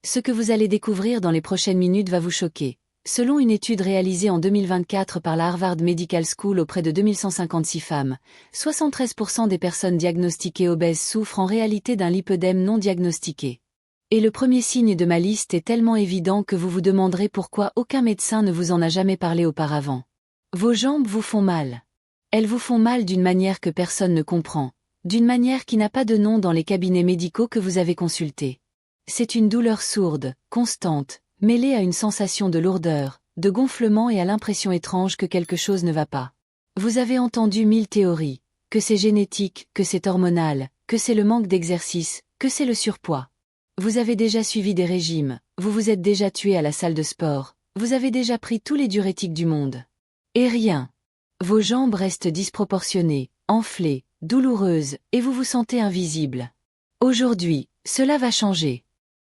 Ce que vous allez découvrir dans les prochaines minutes va vous choquer. Selon une étude réalisée en 2024 par la Harvard Medical School auprès de 2156 femmes, 73% des personnes diagnostiquées obèses souffrent en réalité d'un lipœdème non diagnostiqué. Et le premier signe de ma liste est tellement évident que vous vous demanderez pourquoi aucun médecin ne vous en a jamais parlé auparavant. Vos jambes vous font mal. Elles vous font mal d'une manière que personne ne comprend, d'une manière qui n'a pas de nom dans les cabinets médicaux que vous avez consultés. C'est une douleur sourde, constante, mêlée à une sensation de lourdeur, de gonflement et à l'impression étrange que quelque chose ne va pas. Vous avez entendu 1000 théories, que c'est génétique, que c'est hormonal, que c'est le manque d'exercice, que c'est le surpoids. Vous avez déjà suivi des régimes, vous vous êtes déjà tué à la salle de sport, vous avez déjà pris tous les diurétiques du monde. Et rien. Vos jambes restent disproportionnées, enflées, douloureuses, et vous vous sentez invisible. Aujourd'hui, cela va changer.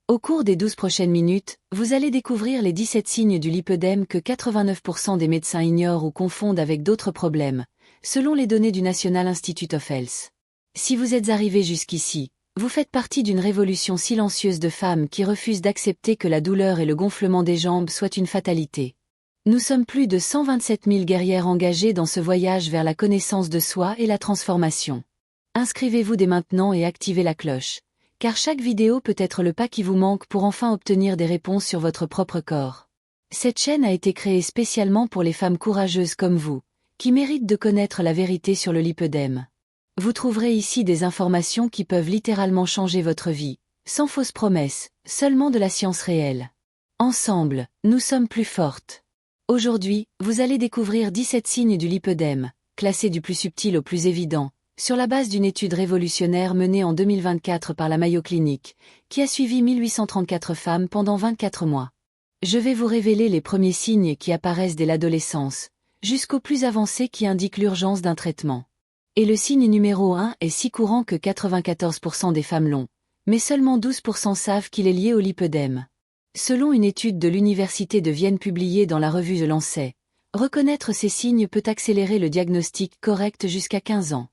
Au cours des 12 prochaines minutes, vous allez découvrir les 17 signes du lipœdème que 89% des médecins ignorent ou confondent avec d'autres problèmes, selon les données du National Institute of Health. Si vous êtes arrivé jusqu'ici, vous faites partie d'une révolution silencieuse de femmes qui refusent d'accepter que la douleur et le gonflement des jambes soient une fatalité. Nous sommes plus de 127 000 guerrières engagées dans ce voyage vers la connaissance de soi et la transformation. Inscrivez-vous dès maintenant et activez la cloche, car chaque vidéo peut être le pas qui vous manque pour enfin obtenir des réponses sur votre propre corps. Cette chaîne a été créée spécialement pour les femmes courageuses comme vous, qui méritent de connaître la vérité sur le lipœdème. Vous trouverez ici des informations qui peuvent littéralement changer votre vie, sans fausses promesses, seulement de la science réelle. Ensemble, nous sommes plus fortes. Aujourd'hui, vous allez découvrir 17 signes du lipœdème, classés du plus subtil au plus évident, sur la base d'une étude révolutionnaire menée en 2024 par la Mayo Clinic, qui a suivi 1834 femmes pendant 24 mois. Je vais vous révéler les premiers signes qui apparaissent dès l'adolescence, jusqu'aux plus avancés qui indiquent l'urgence d'un traitement. Et le signe numéro 1 est si courant que 94% des femmes l'ont, mais seulement 12% savent qu'il est lié au lipœdème. Selon une étude de l'Université de Vienne publiée dans la revue The Lancet, reconnaître ces signes peut accélérer le diagnostic correct jusqu'à 15 ans.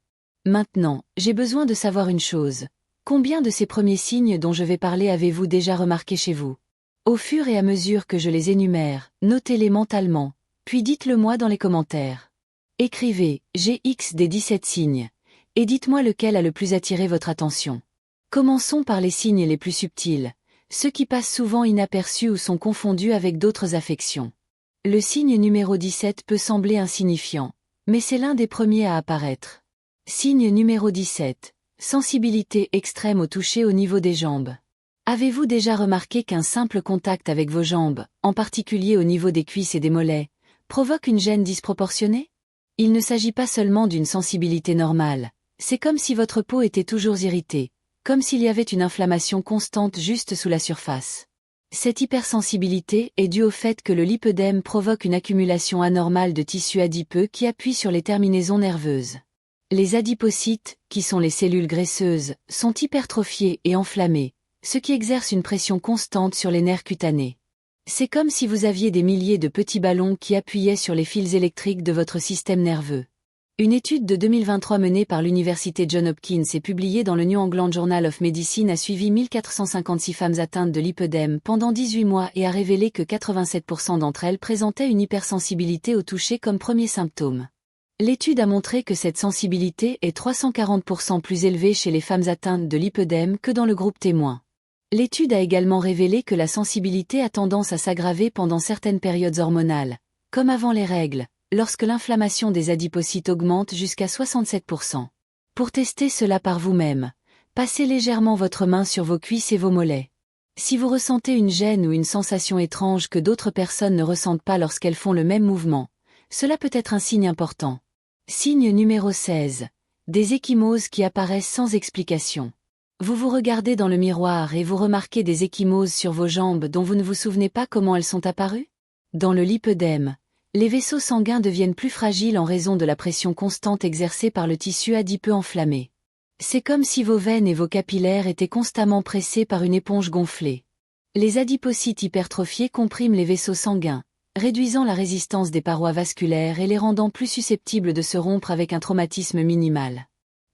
Maintenant, j'ai besoin de savoir une chose. Combien de ces premiers signes dont je vais parler avez-vous déjà remarqué chez vous? Au fur et à mesure que je les énumère, notez-les mentalement, puis dites-le moi dans les commentaires. Écrivez « GX des 17 signes » et dites-moi lequel a le plus attiré votre attention. Commençons par les signes les plus subtils, ceux qui passent souvent inaperçus ou sont confondus avec d'autres affections. Le signe numéro 17 peut sembler insignifiant, mais c'est l'un des premiers à apparaître. Signe numéro 17. Sensibilité extrême au toucher au niveau des jambes. Avez-vous déjà remarqué qu'un simple contact avec vos jambes, en particulier au niveau des cuisses et des mollets, provoque une gêne disproportionnée? Il ne s'agit pas seulement d'une sensibilité normale, c'est comme si votre peau était toujours irritée, comme s'il y avait une inflammation constante juste sous la surface. Cette hypersensibilité est due au fait que le lipœdème provoque une accumulation anormale de tissus adipeux qui appuient sur les terminaisons nerveuses. Les adipocytes, qui sont les cellules graisseuses, sont hypertrophiés et enflammés, ce qui exerce une pression constante sur les nerfs cutanés. C'est comme si vous aviez des milliers de petits ballons qui appuyaient sur les fils électriques de votre système nerveux. Une étude de 2023 menée par l'université Johns Hopkins et publiée dans le New England Journal of Medicine a suivi 1456 femmes atteintes de lipœdème pendant 18 mois et a révélé que 87% d'entre elles présentaient une hypersensibilité au toucher comme premier symptôme. L'étude a montré que cette sensibilité est 340% plus élevée chez les femmes atteintes de lipœdème que dans le groupe témoin. L'étude a également révélé que la sensibilité a tendance à s'aggraver pendant certaines périodes hormonales, comme avant les règles, lorsque l'inflammation des adipocytes augmente jusqu'à 67%. Pour tester cela par vous-même, passez légèrement votre main sur vos cuisses et vos mollets. Si vous ressentez une gêne ou une sensation étrange que d'autres personnes ne ressentent pas lorsqu'elles font le même mouvement, cela peut être un signe important. Signe numéro 16. Des ecchymoses qui apparaissent sans explication. Vous vous regardez dans le miroir et vous remarquez des ecchymoses sur vos jambes dont vous ne vous souvenez pas comment elles sont apparues? Dans le lipœdème, les vaisseaux sanguins deviennent plus fragiles en raison de la pression constante exercée par le tissu adipeux enflammé. C'est comme si vos veines et vos capillaires étaient constamment pressés par une éponge gonflée. Les adipocytes hypertrophiés compriment les vaisseaux sanguins, réduisant la résistance des parois vasculaires et les rendant plus susceptibles de se rompre avec un traumatisme minimal.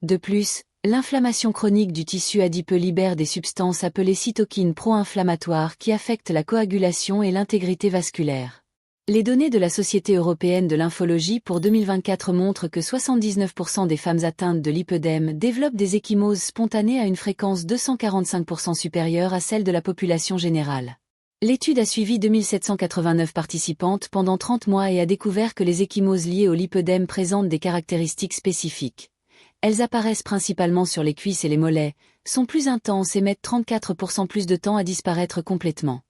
De plus, L'inflammation chronique du tissu adipeux libère des substances appelées cytokines pro-inflammatoires qui affectent la coagulation et l'intégrité vasculaire. Les données de la Société européenne de lymphologie pour 2024 montrent que 79% des femmes atteintes de lipœdème développent des ecchymoses spontanées à une fréquence 245% supérieure à celle de la population générale. L'étude a suivi 2789 participantes pendant 30 mois et a découvert que les ecchymoses liées au lipœdème présentent des caractéristiques spécifiques. Elles apparaissent principalement sur les cuisses et les mollets, sont plus intenses et mettent 34% plus de temps à disparaître complètement.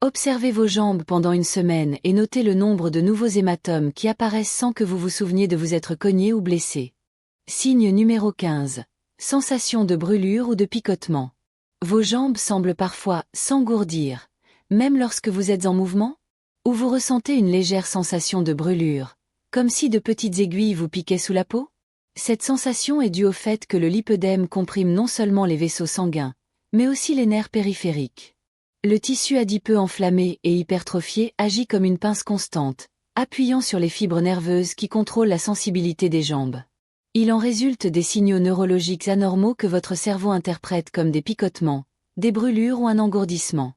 Observez vos jambes pendant une semaine et notez le nombre de nouveaux hématomes qui apparaissent sans que vous vous souveniez de vous être cogné ou blessé. Signe numéro 15. Sensation de brûlure ou de picotement. Vos jambes semblent parfois s'engourdir, même lorsque vous êtes en mouvement? Ou vous ressentez une légère sensation de brûlure, comme si de petites aiguilles vous piquaient sous la peau? Cette sensation est due au fait que le lipœdème comprime non seulement les vaisseaux sanguins, mais aussi les nerfs périphériques. Le tissu adipeux enflammé et hypertrophié agit comme une pince constante, appuyant sur les fibres nerveuses qui contrôlent la sensibilité des jambes. Il en résulte des signaux neurologiques anormaux que votre cerveau interprète comme des picotements, des brûlures ou un engourdissement.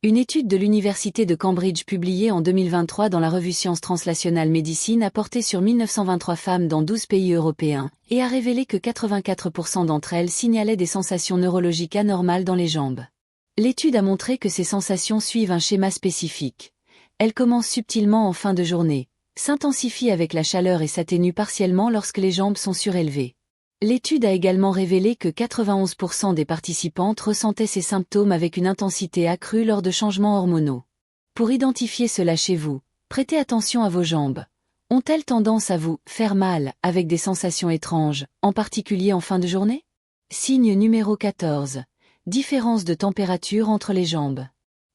Une étude de l'Université de Cambridge publiée en 2023 dans la revue Sciences Translational Medicine a porté sur 1923 femmes dans 12 pays européens et a révélé que 84% d'entre elles signalaient des sensations neurologiques anormales dans les jambes. L'étude a montré que ces sensations suivent un schéma spécifique. Elles commencent subtilement en fin de journée, s'intensifient avec la chaleur et s'atténuent partiellement lorsque les jambes sont surélevées. L'étude a également révélé que 91% des participantes ressentaient ces symptômes avec une intensité accrue lors de changements hormonaux. Pour identifier cela chez vous, prêtez attention à vos jambes. Ont-elles tendance à vous faire mal avec des sensations étranges, en particulier en fin de journée? Signe numéro 14. Différence de température entre les jambes.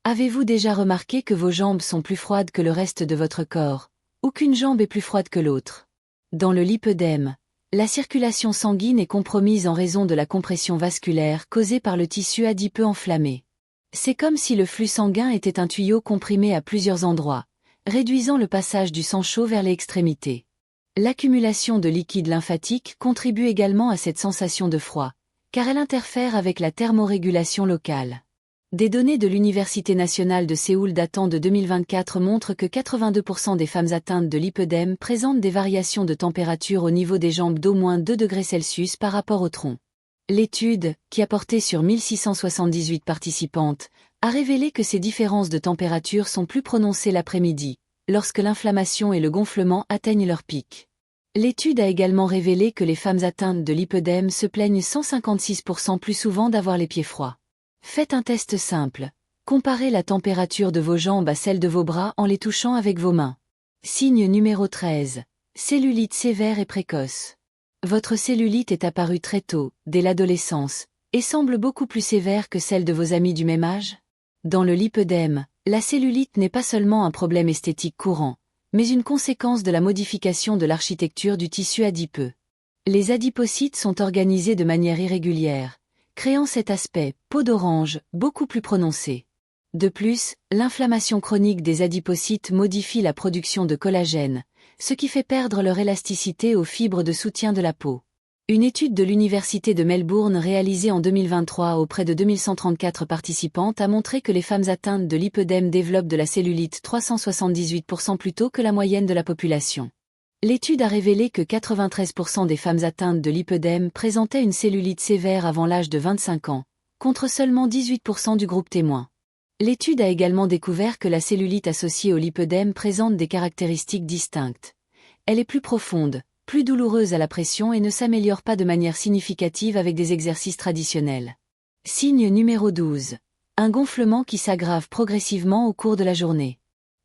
Avez-vous déjà remarqué que vos jambes sont plus froides que le reste de votre corps, ou qu'une jambe est plus froide que l'autre? Dans le lipœdème, la circulation sanguine est compromise en raison de la compression vasculaire causée par le tissu adipeux enflammé. C'est comme si le flux sanguin était un tuyau comprimé à plusieurs endroits, réduisant le passage du sang chaud vers les extrémités. L'accumulation de liquide lymphatique contribue également à cette sensation de froid, car elle interfère avec la thermorégulation locale. Des données de l'Université nationale de Séoul datant de 2024 montrent que 82% des femmes atteintes de lipœdème présentent des variations de température au niveau des jambes d'au moins 2 degrés Celsius par rapport au tronc. L'étude, qui a porté sur 1678 participantes, a révélé que ces différences de température sont plus prononcées l'après-midi, lorsque l'inflammation et le gonflement atteignent leur pic. L'étude a également révélé que les femmes atteintes de lipœdème se plaignent 156% plus souvent d'avoir les pieds froids. Faites un test simple. Comparez la température de vos jambes à celle de vos bras en les touchant avec vos mains. Signe numéro 13. Cellulite sévère et précoce. Votre cellulite est apparue très tôt, dès l'adolescence, et semble beaucoup plus sévère que celle de vos amis du même âge. Dans le lipœdème, la cellulite n'est pas seulement un problème esthétique courant, mais une conséquence de la modification de l'architecture du tissu adipeux. Les adipocytes sont organisés de manière irrégulière, créant cet aspect, peau d'orange, beaucoup plus prononcé. De plus, l'inflammation chronique des adipocytes modifie la production de collagène, ce qui fait perdre leur élasticité aux fibres de soutien de la peau. Une étude de l'Université de Melbourne réalisée en 2023 auprès de 2134 participantes a montré que les femmes atteintes de lipœdème développent de la cellulite 378% plus tôt que la moyenne de la population. L'étude a révélé que 93% des femmes atteintes de lipœdème présentaient une cellulite sévère avant l'âge de 25 ans, contre seulement 18% du groupe témoin. L'étude a également découvert que la cellulite associée au lipœdème présente des caractéristiques distinctes. Elle est plus profonde, plus douloureuse à la pression et ne s'améliore pas de manière significative avec des exercices traditionnels. Signe numéro 12. Un gonflement qui s'aggrave progressivement au cours de la journée.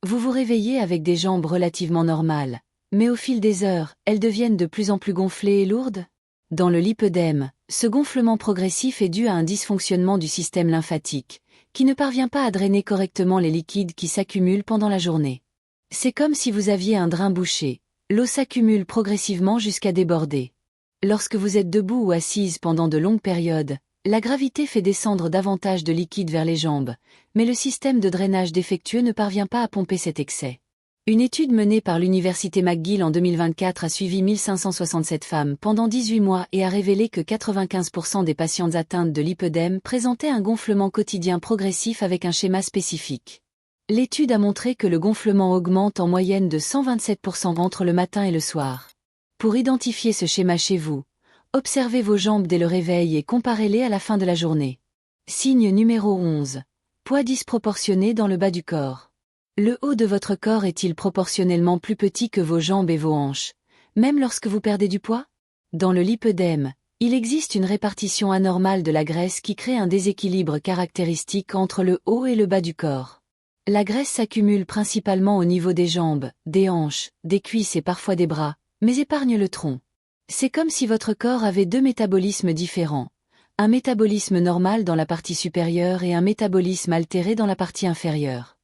Vous vous réveillez avec des jambes relativement normales, mais au fil des heures, elles deviennent de plus en plus gonflées et lourdes? Dans le lipœdème, ce gonflement progressif est dû à un dysfonctionnement du système lymphatique, qui ne parvient pas à drainer correctement les liquides qui s'accumulent pendant la journée. C'est comme si vous aviez un drain bouché, l'eau s'accumule progressivement jusqu'à déborder. Lorsque vous êtes debout ou assise pendant de longues périodes, la gravité fait descendre davantage de liquide vers les jambes, mais le système de drainage défectueux ne parvient pas à pomper cet excès. Une étude menée par l'université McGill en 2024 a suivi 1567 femmes pendant 18 mois et a révélé que 95% des patientes atteintes de lipœdème présentaient un gonflement quotidien progressif avec un schéma spécifique. L'étude a montré que le gonflement augmente en moyenne de 127% entre le matin et le soir. Pour identifier ce schéma chez vous, observez vos jambes dès le réveil et comparez-les à la fin de la journée. Signe numéro 11. Poids disproportionné dans le bas du corps. Le haut de votre corps est-il proportionnellement plus petit que vos jambes et vos hanches, même lorsque vous perdez du poids? Dans le lipœdème, il existe une répartition anormale de la graisse qui crée un déséquilibre caractéristique entre le haut et le bas du corps. La graisse s'accumule principalement au niveau des jambes, des hanches, des cuisses et parfois des bras, mais épargne le tronc. C'est comme si votre corps avait deux métabolismes différents. Un métabolisme normal dans la partie supérieure et un métabolisme altéré dans la partie inférieure.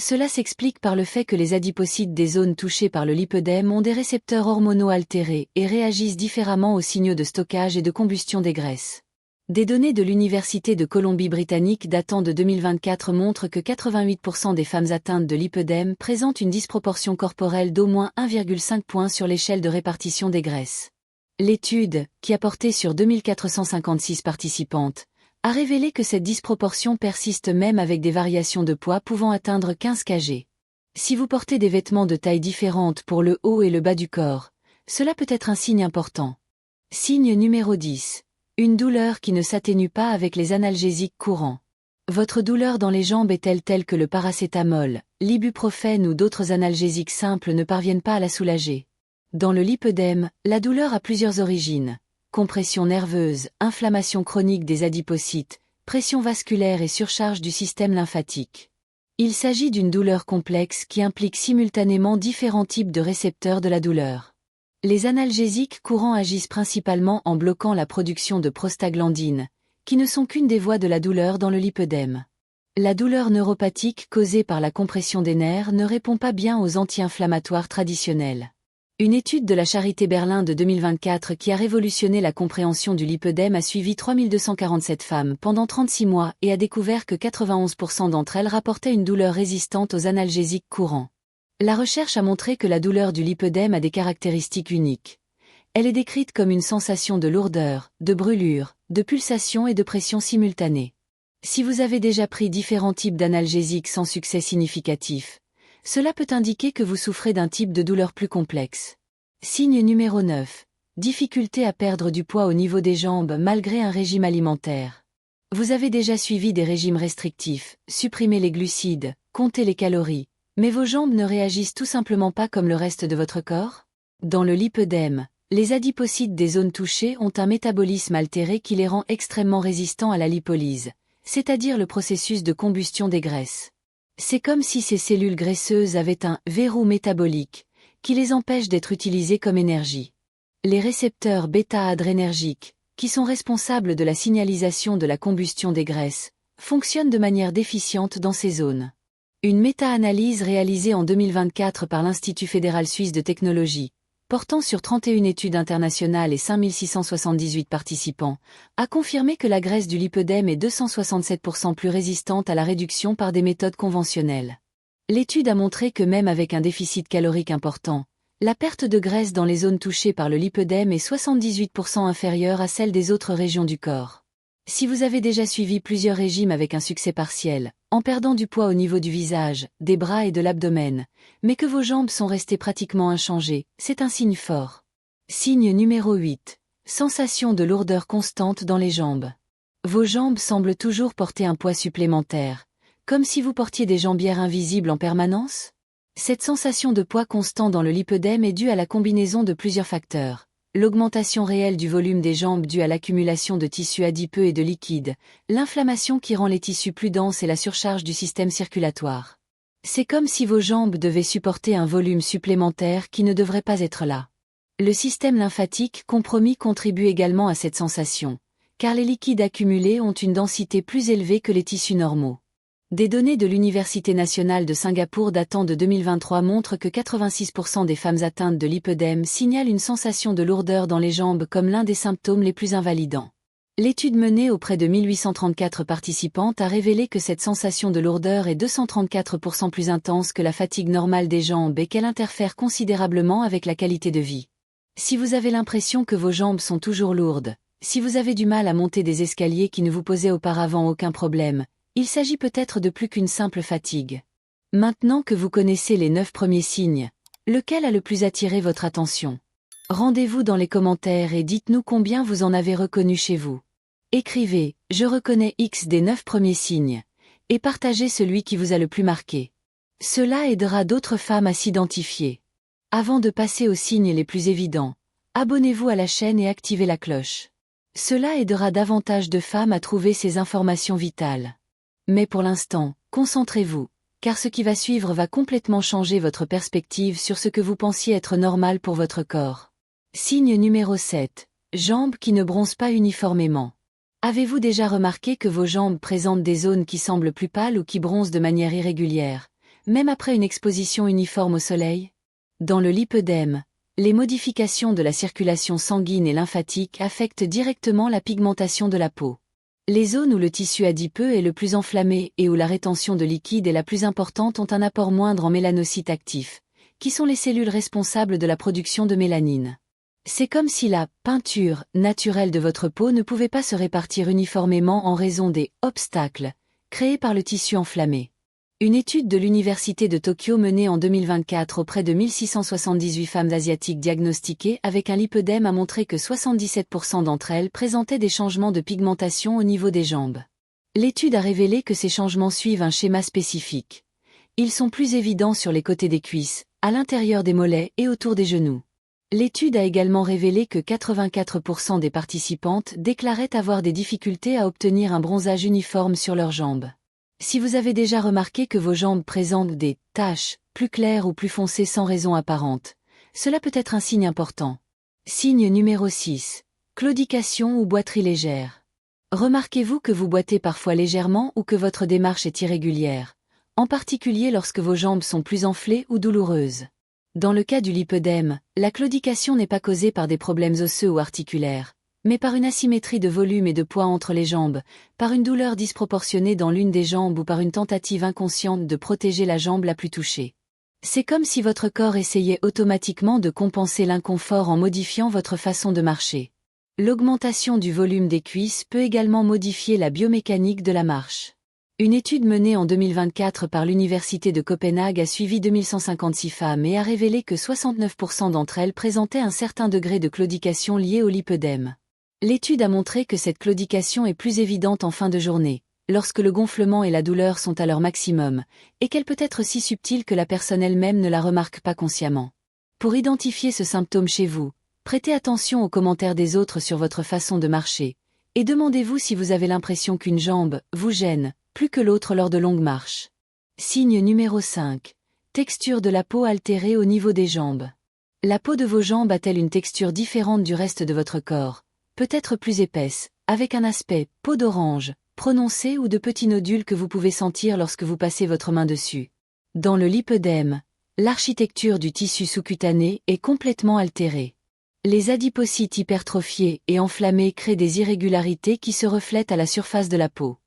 Cela s'explique par le fait que les adipocytes des zones touchées par le lipœdème ont des récepteurs hormonaux altérés et réagissent différemment aux signaux de stockage et de combustion des graisses. Des données de l'Université de Colombie-Britannique datant de 2024 montrent que 88% des femmes atteintes de lipœdème présentent une disproportion corporelle d'au moins 1,5 point sur l'échelle de répartition des graisses. L'étude, qui a porté sur 2456 participantes, a révélé que cette disproportion persiste même avec des variations de poids pouvant atteindre 15 kg. Si vous portez des vêtements de taille différente pour le haut et le bas du corps, cela peut être un signe important. Signe numéro 10. Une douleur qui ne s'atténue pas avec les analgésiques courants. Votre douleur dans les jambes est-elle telle que le paracétamol, l'ibuprofène ou d'autres analgésiques simples ne parviennent pas à la soulager? Dans le lipœdème, la douleur a plusieurs origines. Compression nerveuse, inflammation chronique des adipocytes, pression vasculaire et surcharge du système lymphatique. Il s'agit d'une douleur complexe qui implique simultanément différents types de récepteurs de la douleur. Les analgésiques courants agissent principalement en bloquant la production de prostaglandines, qui ne sont qu'une des voies de la douleur dans le lipœdème. La douleur neuropathique causée par la compression des nerfs ne répond pas bien aux anti-inflammatoires traditionnels. Une étude de la Charité Berlin de 2024 qui a révolutionné la compréhension du lipœdème a suivi 3247 femmes pendant 36 mois et a découvert que 91% d'entre elles rapportaient une douleur résistante aux analgésiques courants. La recherche a montré que la douleur du lipœdème a des caractéristiques uniques. Elle est décrite comme une sensation de lourdeur, de brûlure, de pulsation et de pression simultanée. Si vous avez déjà pris différents types d'analgésiques sans succès significatif, cela peut indiquer que vous souffrez d'un type de douleur plus complexe. Signe numéro 9. Difficulté à perdre du poids au niveau des jambes malgré un régime alimentaire. Vous avez déjà suivi des régimes restrictifs, supprimé les glucides, compté les calories, mais vos jambes ne réagissent tout simplement pas comme le reste de votre corps? Dans le lipœdème, les adipocytes des zones touchées ont un métabolisme altéré qui les rend extrêmement résistants à la lipolyse, c'est-à-dire le processus de combustion des graisses. C'est comme si ces cellules graisseuses avaient un « verrou métabolique » qui les empêche d'être utilisées comme énergie. Les récepteurs bêta-adrénergiques, qui sont responsables de la signalisation de la combustion des graisses, fonctionnent de manière déficiente dans ces zones. Une méta-analyse réalisée en 2024 par l'Institut fédéral suisse de technologie, portant sur 31 études internationales et 5678 participants, a confirmé que la graisse du lipœdème est 267% plus résistante à la réduction par des méthodes conventionnelles. L'étude a montré que même avec un déficit calorique important, la perte de graisse dans les zones touchées par le lipœdème est 78% inférieure à celle des autres régions du corps. Si vous avez déjà suivi plusieurs régimes avec un succès partiel, en perdant du poids au niveau du visage, des bras et de l'abdomen, mais que vos jambes sont restées pratiquement inchangées, c'est un signe fort. Signe numéro 8. Sensation de lourdeur constante dans les jambes. Vos jambes semblent toujours porter un poids supplémentaire, comme si vous portiez des jambières invisibles en permanence? Cette sensation de poids constant dans le lipœdème est due à la combinaison de plusieurs facteurs. L'augmentation réelle du volume des jambes due à l'accumulation de tissus adipeux et de liquide, l'inflammation qui rend les tissus plus denses et la surcharge du système circulatoire. C'est comme si vos jambes devaient supporter un volume supplémentaire qui ne devrait pas être là. Le système lymphatique compromis contribue également à cette sensation, car les liquides accumulés ont une densité plus élevée que les tissus normaux. Des données de l'Université nationale de Singapour datant de 2023 montrent que 86% des femmes atteintes de lipœdème signalent une sensation de lourdeur dans les jambes comme l'un des symptômes les plus invalidants. L'étude menée auprès de 1834 participantes a révélé que cette sensation de lourdeur est 234% plus intense que la fatigue normale des jambes et qu'elle interfère considérablement avec la qualité de vie. Si vous avez l'impression que vos jambes sont toujours lourdes, si vous avez du mal à monter des escaliers qui ne vous posaient auparavant aucun problème, il s'agit peut-être de plus qu'une simple fatigue. Maintenant que vous connaissez les 9 premiers signes, lequel a le plus attiré votre attention? Rendez-vous dans les commentaires et dites-nous combien vous en avez reconnu chez vous. Écrivez « Je reconnais X des 9 premiers signes » et partagez celui qui vous a le plus marqué. Cela aidera d'autres femmes à s'identifier. Avant de passer aux signes les plus évidents, abonnez-vous à la chaîne et activez la cloche. Cela aidera davantage de femmes à trouver ces informations vitales. Mais pour l'instant, concentrez-vous, car ce qui va suivre va complètement changer votre perspective sur ce que vous pensiez être normal pour votre corps. Signe numéro 7. Jambes qui ne bronzent pas uniformément. Avez-vous déjà remarqué que vos jambes présentent des zones qui semblent plus pâles ou qui bronzent de manière irrégulière, même après une exposition uniforme au soleil? Dans le lipœdème, les modifications de la circulation sanguine et lymphatique affectent directement la pigmentation de la peau. Les zones où le tissu adipeux est le plus enflammé et où la rétention de liquide est la plus importante ont un apport moindre en mélanocytes actifs, qui sont les cellules responsables de la production de mélanine. C'est comme si la peinture naturelle de votre peau ne pouvait pas se répartir uniformément en raison des obstacles créés par le tissu enflammé. Une étude de l'Université de Tokyo menée en 2024 auprès de 1678 femmes asiatiques diagnostiquées avec un lipœdème a montré que 77% d'entre elles présentaient des changements de pigmentation au niveau des jambes. L'étude a révélé que ces changements suivent un schéma spécifique. Ils sont plus évidents sur les côtés des cuisses, à l'intérieur des mollets et autour des genoux. L'étude a également révélé que 84% des participantes déclaraient avoir des difficultés à obtenir un bronzage uniforme sur leurs jambes. Si vous avez déjà remarqué que vos jambes présentent des taches plus claires ou plus foncées sans raison apparente, cela peut être un signe important. Signe numéro 6. Claudication ou boiterie légère. Remarquez-vous que vous boitez parfois légèrement ou que votre démarche est irrégulière, en particulier lorsque vos jambes sont plus enflées ou douloureuses. Dans le cas du lipœdème, la claudication n'est pas causée par des problèmes osseux ou articulaires, mais par une asymétrie de volume et de poids entre les jambes, par une douleur disproportionnée dans l'une des jambes ou par une tentative inconsciente de protéger la jambe la plus touchée. C'est comme si votre corps essayait automatiquement de compenser l'inconfort en modifiant votre façon de marcher. L'augmentation du volume des cuisses peut également modifier la biomécanique de la marche. Une étude menée en 2024 par l'Université de Copenhague a suivi 2156 femmes et a révélé que 69% d'entre elles présentaient un certain degré de claudication lié au lipœdème. L'étude a montré que cette claudication est plus évidente en fin de journée, lorsque le gonflement et la douleur sont à leur maximum, et qu'elle peut être si subtile que la personne elle-même ne la remarque pas consciemment. Pour identifier ce symptôme chez vous, prêtez attention aux commentaires des autres sur votre façon de marcher, et demandez-vous si vous avez l'impression qu'une jambe vous gêne, plus que l'autre lors de longues marches. Signe numéro 5. Texture de la peau altérée au niveau des jambes. La peau de vos jambes a-t-elle une texture différente du reste de votre corps, peut-être plus épaisse, avec un aspect peau d'orange, prononcé ou de petits nodules que vous pouvez sentir lorsque vous passez votre main dessus? Dans le lipœdème, l'architecture du tissu sous-cutané est complètement altérée. Les adipocytes hypertrophiés et enflammés créent des irrégularités qui se reflètent à la surface de la peau.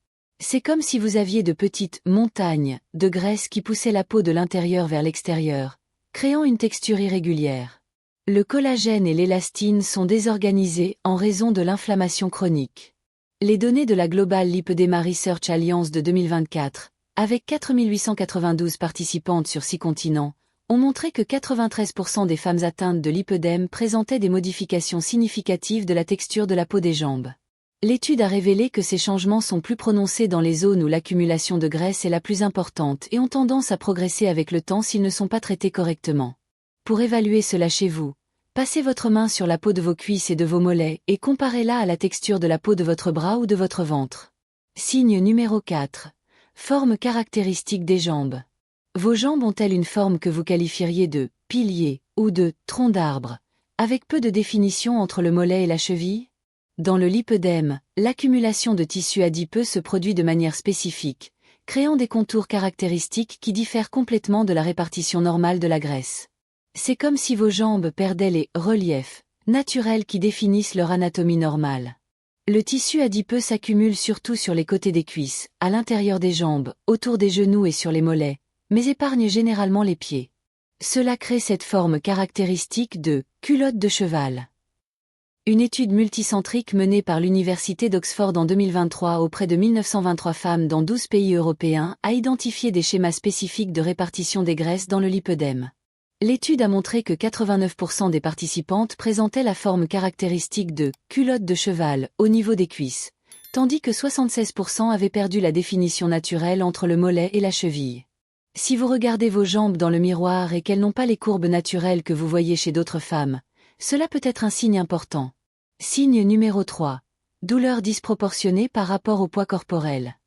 C'est comme si vous aviez de petites montagnes de graisse qui poussaient la peau de l'intérieur vers l'extérieur, créant une texture irrégulière. Le collagène et l'élastine sont désorganisés en raison de l'inflammation chronique. Les données de la Global Lipedema Research Alliance de 2024, avec 4892 participantes sur 6 continents, ont montré que 93% des femmes atteintes de lipœdème présentaient des modifications significatives de la texture de la peau des jambes. L'étude a révélé que ces changements sont plus prononcés dans les zones où l'accumulation de graisse est la plus importante et ont tendance à progresser avec le temps s'ils ne sont pas traités correctement. Pour évaluer cela chez vous, passez votre main sur la peau de vos cuisses et de vos mollets et comparez-la à la texture de la peau de votre bras ou de votre ventre. Signe numéro 4. Forme caractéristique des jambes. Vos jambes ont-elles une forme que vous qualifieriez de pilier ou de tronc d'arbre, avec peu de définition entre le mollet et la cheville? Dans le lipœdème, l'accumulation de tissu adipeux se produit de manière spécifique, créant des contours caractéristiques qui diffèrent complètement de la répartition normale de la graisse. C'est comme si vos jambes perdaient les reliefs naturels qui définissent leur anatomie normale. Le tissu adipeux s'accumule surtout sur les côtés des cuisses, à l'intérieur des jambes, autour des genoux et sur les mollets, mais épargne généralement les pieds. Cela crée cette forme caractéristique de « culotte de cheval ». Une étude multicentrique menée par l'Université d'Oxford en 2023 auprès de 1923 femmes dans 12 pays européens a identifié des schémas spécifiques de répartition des graisses dans le lipœdème. L'étude a montré que 89% des participantes présentaient la forme caractéristique de « culotte de cheval » au niveau des cuisses, tandis que 76% avaient perdu la définition naturelle entre le mollet et la cheville. Si vous regardez vos jambes dans le miroir et qu'elles n'ont pas les courbes naturelles que vous voyez chez d'autres femmes, cela peut être un signe important. Signe numéro 3. Douleur disproportionnée par rapport au poids corporel.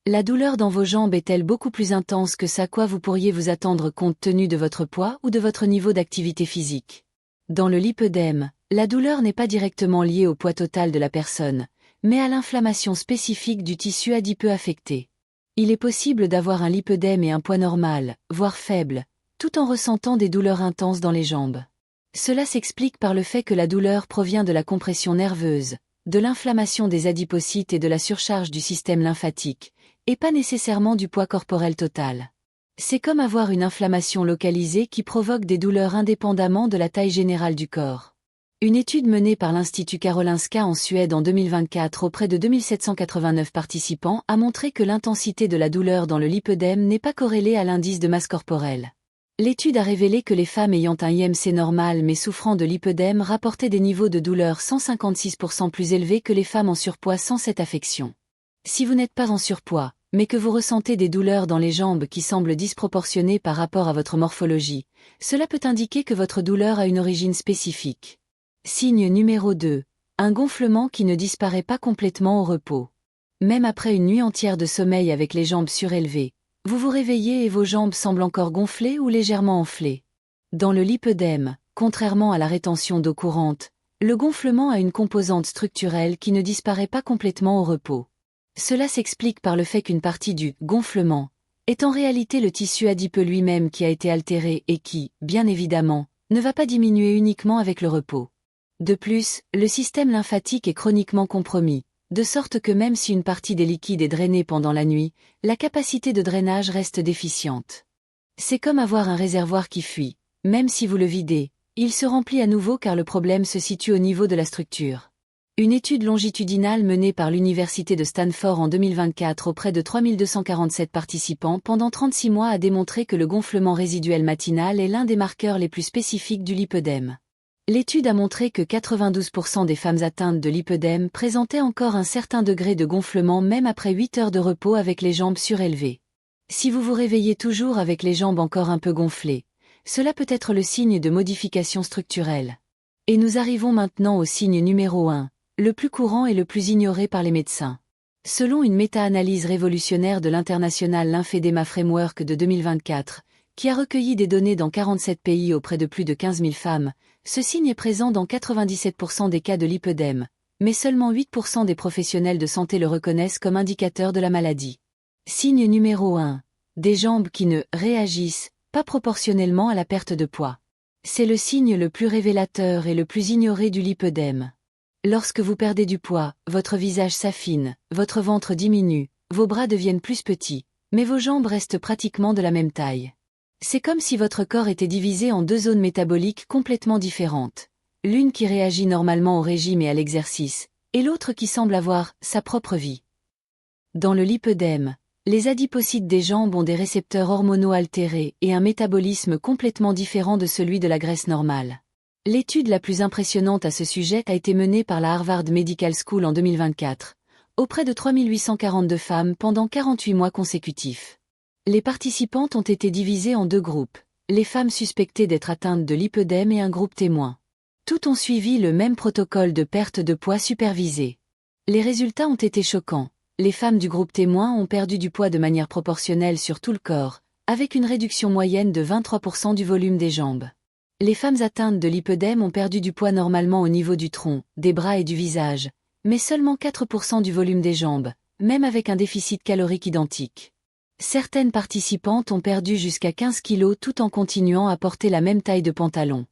La douleur dans vos jambes est-elle beaucoup plus intense que ce à quoi vous pourriez vous attendre compte tenu de votre poids ou de votre niveau d'activité physique? Dans le lipœdème, la douleur n'est pas directement liée au poids total de la personne, mais à l'inflammation spécifique du tissu adipeux affecté. Il est possible d'avoir un lipœdème et un poids normal, voire faible, tout en ressentant des douleurs intenses dans les jambes. Cela s'explique par le fait que la douleur provient de la compression nerveuse, de l'inflammation des adipocytes et de la surcharge du système lymphatique, et pas nécessairement du poids corporel total. C'est comme avoir une inflammation localisée qui provoque des douleurs indépendamment de la taille générale du corps. Une étude menée par l'Institut Karolinska en Suède en 2024 auprès de 2789 participants a montré que l'intensité de la douleur dans le lipœdème n'est pas corrélée à l'indice de masse corporelle. L'étude a révélé que les femmes ayant un IMC normal mais souffrant de lipœdème rapportaient des niveaux de douleur 156% plus élevés que les femmes en surpoids sans cette affection. Si vous n'êtes pas en surpoids, mais que vous ressentez des douleurs dans les jambes qui semblent disproportionnées par rapport à votre morphologie, cela peut indiquer que votre douleur a une origine spécifique. Signe numéro 2. Un gonflement qui ne disparaît pas complètement au repos. Même après une nuit entière de sommeil avec les jambes surélevées, vous vous réveillez et vos jambes semblent encore gonflées ou légèrement enflées. Dans le lipœdème, contrairement à la rétention d'eau courante, le gonflement a une composante structurelle qui ne disparaît pas complètement au repos. Cela s'explique par le fait qu'une partie du gonflement est en réalité le tissu adipeux lui-même qui a été altéré et qui, bien évidemment, ne va pas diminuer uniquement avec le repos. De plus, le système lymphatique est chroniquement compromis, de sorte que même si une partie des liquides est drainée pendant la nuit, la capacité de drainage reste déficiente. C'est comme avoir un réservoir qui fuit, même si vous le videz, il se remplit à nouveau car le problème se situe au niveau de la structure. Une étude longitudinale menée par l'Université de Stanford en 2024 auprès de 3247 participants pendant 36 mois a démontré que le gonflement résiduel matinal est l'un des marqueurs les plus spécifiques du lipœdème. L'étude a montré que 92% des femmes atteintes de lipœdème présentaient encore un certain degré de gonflement même après 8 heures de repos avec les jambes surélevées. Si vous vous réveillez toujours avec les jambes encore un peu gonflées, cela peut être le signe de modification structurelle. Et nous arrivons maintenant au signe numéro 1. Le plus courant et le plus ignoré par les médecins. Selon une méta-analyse révolutionnaire de l'International Lymphedema Framework de 2024, qui a recueilli des données dans 47 pays auprès de plus de 15 000 femmes, ce signe est présent dans 97% des cas de lipœdème, mais seulement 8% des professionnels de santé le reconnaissent comme indicateur de la maladie. Signe numéro 1. Des jambes qui ne réagissent pas proportionnellement à la perte de poids. C'est le signe le plus révélateur et le plus ignoré du lipœdème. Lorsque vous perdez du poids, votre visage s'affine, votre ventre diminue, vos bras deviennent plus petits, mais vos jambes restent pratiquement de la même taille. C'est comme si votre corps était divisé en deux zones métaboliques complètement différentes. L'une qui réagit normalement au régime et à l'exercice, et l'autre qui semble avoir sa propre vie. Dans le lipœdème, les adipocytes des jambes ont des récepteurs hormonaux altérés et un métabolisme complètement différent de celui de la graisse normale. L'étude la plus impressionnante à ce sujet a été menée par la Harvard Medical School en 2024, auprès de 3842 femmes pendant 48 mois consécutifs. Les participantes ont été divisées en deux groupes, les femmes suspectées d'être atteintes de lipœdème et un groupe témoin. Toutes ont suivi le même protocole de perte de poids supervisé. Les résultats ont été choquants. Les femmes du groupe témoin ont perdu du poids de manière proportionnelle sur tout le corps, avec une réduction moyenne de 23% du volume des jambes. Les femmes atteintes de lipœdème ont perdu du poids normalement au niveau du tronc, des bras et du visage, mais seulement 4% du volume des jambes, même avec un déficit calorique identique. Certaines participantes ont perdu jusqu'à 15 kg tout en continuant à porter la même taille de pantalon.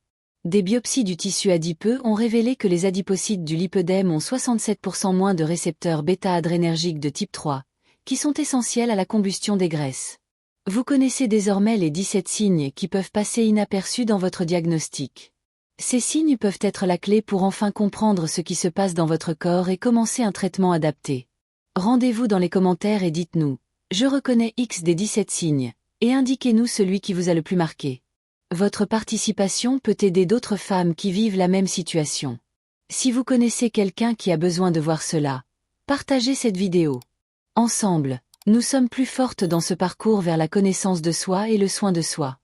Des biopsies du tissu adipeux ont révélé que les adipocytes du lipœdème ont 67% moins de récepteurs bêta-adrénergiques de type 3, qui sont essentiels à la combustion des graisses. Vous connaissez désormais les 17 signes qui peuvent passer inaperçus dans votre diagnostic. Ces signes peuvent être la clé pour enfin comprendre ce qui se passe dans votre corps et commencer un traitement adapté. Rendez-vous dans les commentaires et dites-nous « Je reconnais X des 17 signes » et indiquez-nous celui qui vous a le plus marqué. Votre participation peut aider d'autres femmes qui vivent la même situation. Si vous connaissez quelqu'un qui a besoin de voir cela, partagez cette vidéo. Ensemble, nous sommes plus fortes dans ce parcours vers la connaissance de soi et le soin de soi.